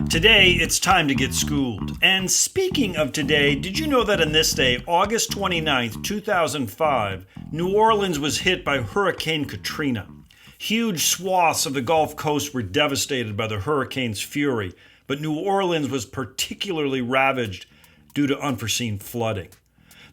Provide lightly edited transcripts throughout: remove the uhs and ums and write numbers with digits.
Today, it's time to get schooled. And speaking of today, did you know that on this day, August 29th, 2005, New Orleans was hit by Hurricane Katrina? Huge swaths of the Gulf Coast were devastated by the hurricane's fury, but New Orleans was particularly ravaged due to unforeseen flooding.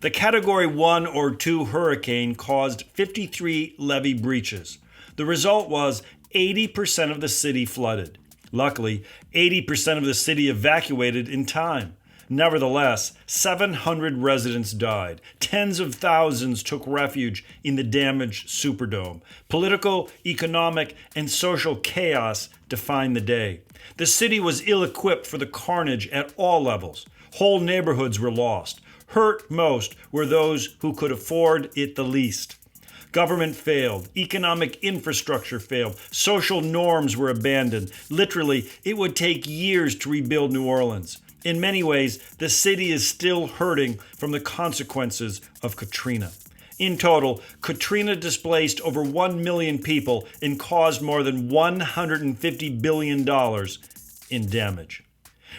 The Category 1 or 2 hurricane caused 53 levee breaches. The result was 80% of the city flooded. Luckily, 80% of the city evacuated in time. Nevertheless, 700 residents died. Tens of thousands took refuge in the damaged Superdome. Political, economic, and social chaos defined the day. The city was ill-equipped for the carnage at all levels. Whole neighborhoods were lost. Hurt most were those who could afford it the least. Government failed, economic infrastructure failed, social norms were abandoned. Literally, it would take years to rebuild New Orleans. In many ways, the city is still hurting from the consequences of Katrina. In total, Katrina displaced over 1 million people and caused more than $150 billion in damage.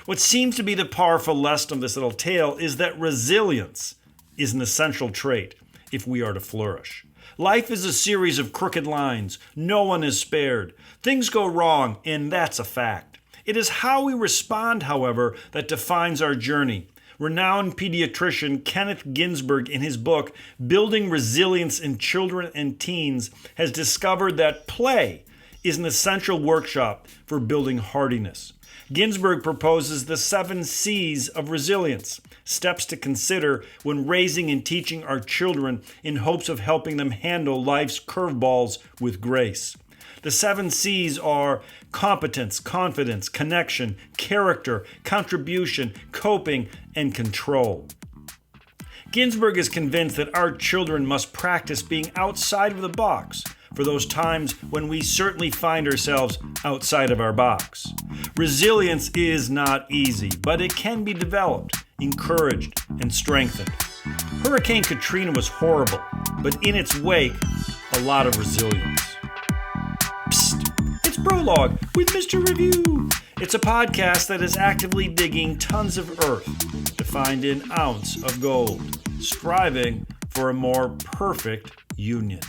What seems to be the powerful lesson of this little tale is that resilience is an essential trait if we are to flourish. Life is a series of crooked lines. No one is spared. Things go wrong, and that's a fact. It is how we respond, however, that defines our journey. Renowned pediatrician Kenneth Ginsburg, in his book, Building Resilience in Children and Teens, has discovered that play is an essential workshop for building hardiness. Ginsburg proposes the 7 C's of resilience, steps to consider when raising and teaching our children in hopes of helping them handle life's curveballs with grace. The 7 C's are competence, confidence, connection, character, contribution, coping, and control. Ginsburg is convinced that our children must practice being outside of the box for those times when we certainly find ourselves outside of our box. Resilience is not easy, but it can be developed, encouraged, and strengthened. Hurricane Katrina was horrible, but in its wake, a lot of resilience. Psst, it's Prologue with MR.REVIEW. It's a podcast that is actively digging tons of earth to find an ounce of gold, striving for a more perfect union.